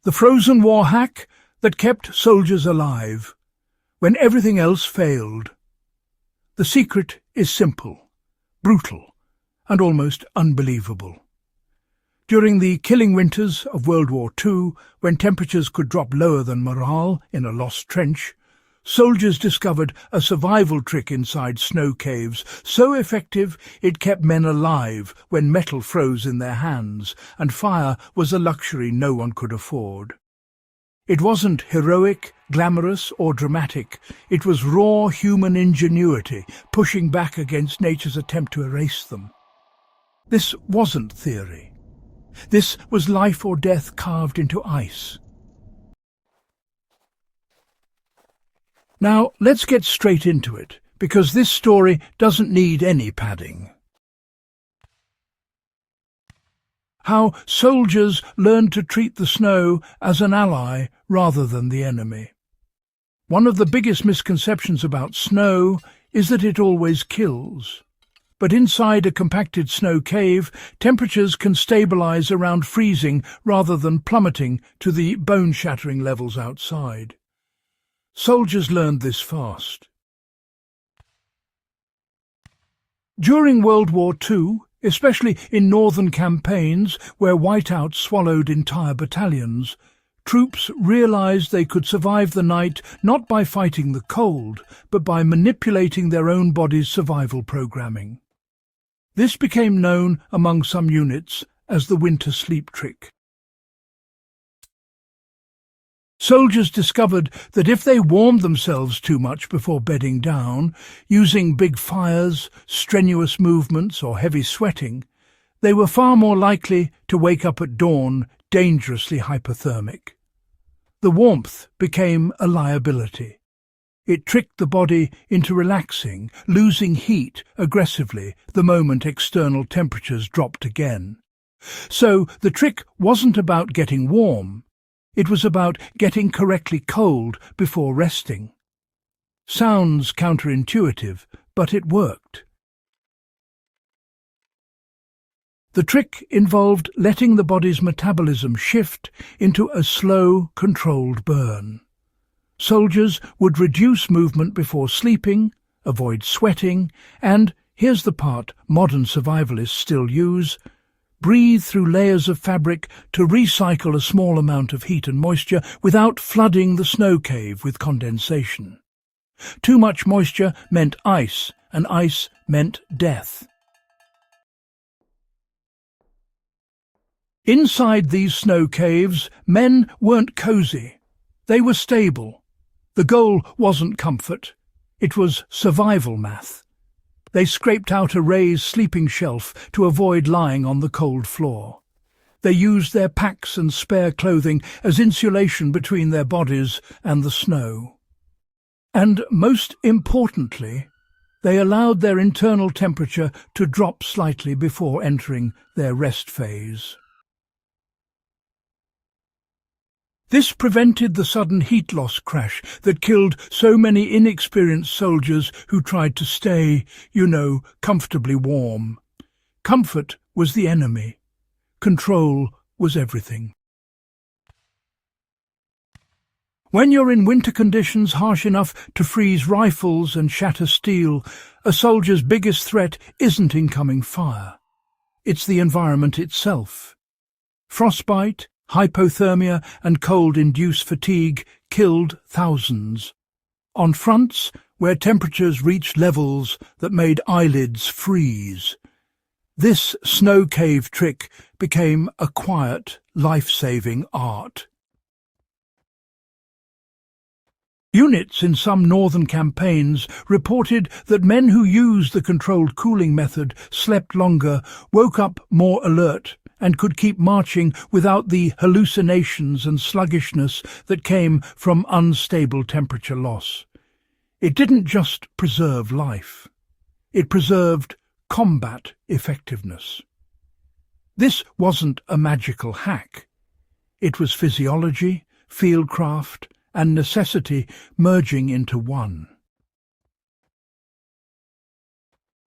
The frozen war hack that kept soldiers alive when everything else failed. The secret is simple, brutal, and almost unbelievable. During the killing winters of World War II, when temperatures could drop lower than morale in a lost trench, soldiers discovered a survival trick inside snow caves, so effective it kept men alive when metal froze in their hands, and fire was a luxury no one could afford. It wasn't heroic, glamorous, or dramatic. It was raw human ingenuity, pushing back against nature's attempt to erase them. This wasn't theory. This was life or death carved into ice. Now, let's get straight into it, because this story doesn't need any padding. How soldiers learned to treat the snow as an ally rather than the enemy. One of the biggest misconceptions about snow is that it always kills. But inside a compacted snow cave, temperatures can stabilize around freezing rather than plummeting to the bone-shattering levels outside. Soldiers learned this fast. During World War II, especially in northern campaigns where whiteouts swallowed entire battalions, troops realized they could survive the night not by fighting the cold, but by manipulating their own body's survival programming. This became known among some units as the winter sleep trick. Soldiers discovered that if they warmed themselves too much before bedding down, using big fires, strenuous movements, or heavy sweating, they were far more likely to wake up at dawn dangerously hypothermic. The warmth became a liability. It tricked the body into relaxing, losing heat aggressively the moment external temperatures dropped again. So the trick wasn't about getting warm. It was about getting correctly cold before resting. Sounds counterintuitive, but it worked. The trick involved letting the body's metabolism shift into a slow, controlled burn. Soldiers would reduce movement before sleeping, avoid sweating, and, here's the part modern survivalists still use, breathe through layers of fabric to recycle a small amount of heat and moisture without flooding the snow cave with condensation. Too much moisture meant ice, and ice meant death. Inside these snow caves, men weren't cozy. They were stable. The goal wasn't comfort. It was survival math. They scraped out a raised sleeping shelf to avoid lying on the cold floor. They used their packs and spare clothing as insulation between their bodies and the snow. And most importantly, they allowed their internal temperature to drop slightly before entering their rest phase. This prevented the sudden heat loss crash that killed so many inexperienced soldiers who tried to stay, comfortably warm. Comfort was the enemy. Control was everything. When you're in winter conditions harsh enough to freeze rifles and shatter steel, a soldier's biggest threat isn't incoming fire. It's the environment itself. Frostbite, hypothermia and cold-induced fatigue killed thousands. On fronts where temperatures reached levels that made eyelids freeze, this snow cave trick became a quiet, life-saving art. Units in some northern campaigns reported that men who used the controlled cooling method slept longer, woke up more alert, and could keep marching without the hallucinations and sluggishness that came from unstable temperature loss. It didn't just preserve life. It preserved combat effectiveness. This wasn't a magical hack. It was physiology, fieldcraft, and necessity merging into one.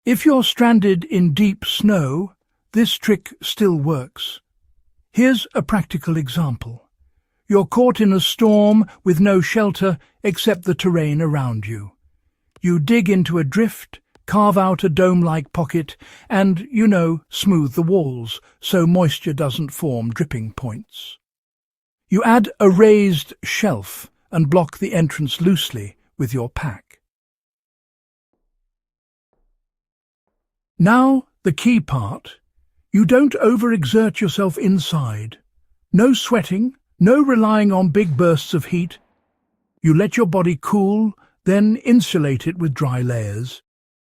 If you're stranded in deep snow, this trick still works. Here's a practical example. You're caught in a storm with no shelter except the terrain around you. You dig into a drift, carve out a dome-like pocket, and, smooth the walls so moisture doesn't form dripping points. You add a raised shelf and block the entrance loosely with your pack. Now, the key part. You don't overexert yourself inside. No sweating, no relying on big bursts of heat. You let your body cool, then insulate it with dry layers.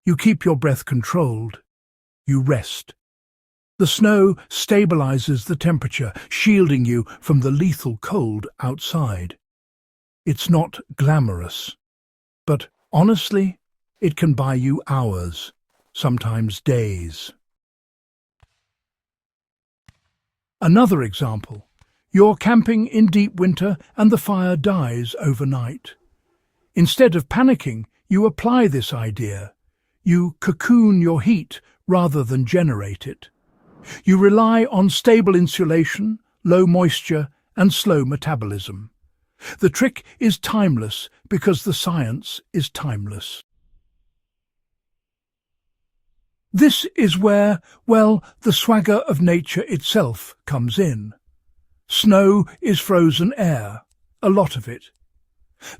You keep your breath controlled. You rest. The snow stabilizes the temperature, shielding you from the lethal cold outside. It's not glamorous, but honestly, it can buy you hours, sometimes days. Another example. You're camping in deep winter and the fire dies overnight. Instead of panicking, you apply this idea. You cocoon your heat rather than generate it. You rely on stable insulation, low moisture, and slow metabolism. The trick is timeless because the science is timeless. This is where, the swagger of nature itself comes in. Snow is frozen air, a lot of it.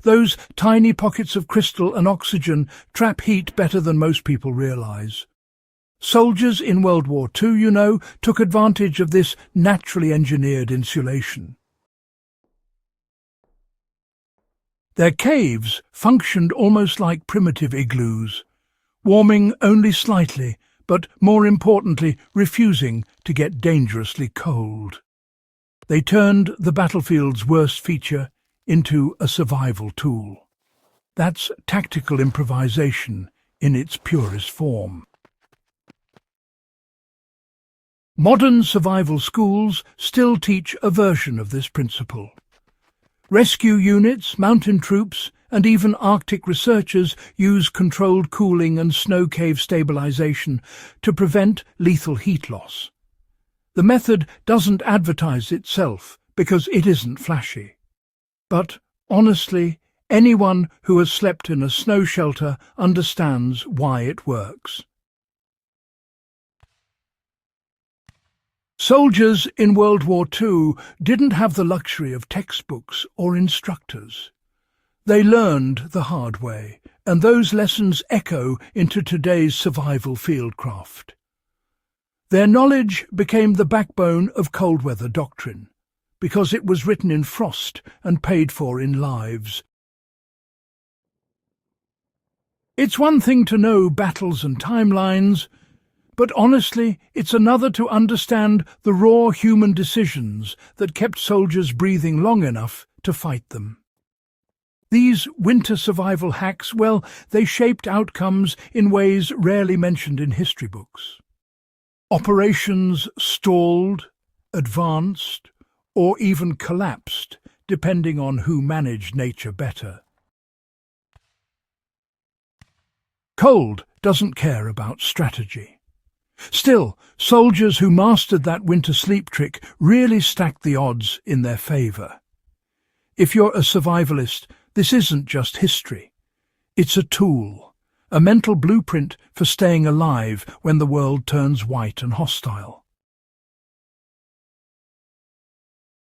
Those tiny pockets of crystal and oxygen trap heat better than most people realize. Soldiers in World War II, took advantage of this naturally engineered insulation. Their caves functioned almost like primitive igloos, warming only slightly, but more importantly, refusing to get dangerously cold. They turned the battlefield's worst feature into a survival tool. That's tactical improvisation in its purest form. Modern survival schools still teach a version of this principle. Rescue units, mountain troops, and even Arctic researchers use controlled cooling and snow cave stabilization to prevent lethal heat loss. The method doesn't advertise itself because it isn't flashy. But, honestly, anyone who has slept in a snow shelter understands why it works. Soldiers in World War II didn't have the luxury of textbooks or instructors. They learned the hard way, and those lessons echo into today's survival fieldcraft. Their knowledge became the backbone of cold weather doctrine, because it was written in frost and paid for in lives. It's one thing to know battles and timelines, but honestly, it's another to understand the raw human decisions that kept soldiers breathing long enough to fight them. These winter survival hacks, they shaped outcomes in ways rarely mentioned in history books. Operations stalled, advanced, or even collapsed, depending on who managed nature better. Cold doesn't care about strategy. Still, soldiers who mastered that winter sleep trick really stacked the odds in their favor. If you're a survivalist, this isn't just history. It's a tool, a mental blueprint for staying alive when the world turns white and hostile.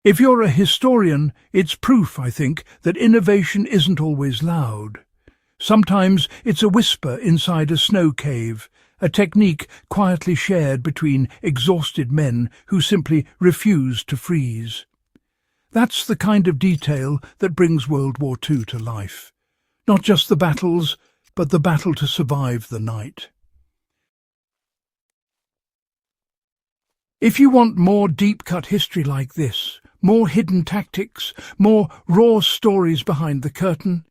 If you're a historian, it's proof, I think, that innovation isn't always loud. Sometimes it's a whisper inside a snow cave, a technique quietly shared between exhausted men who simply refuse to freeze. That's the kind of detail that brings World War II to life. Not just the battles, but the battle to survive the night. If you want more deep-cut history like this, more hidden tactics, more raw stories behind the curtain,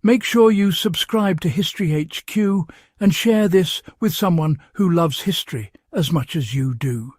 make sure you subscribe to HistoryHQ and share this with someone who loves history as much as you do.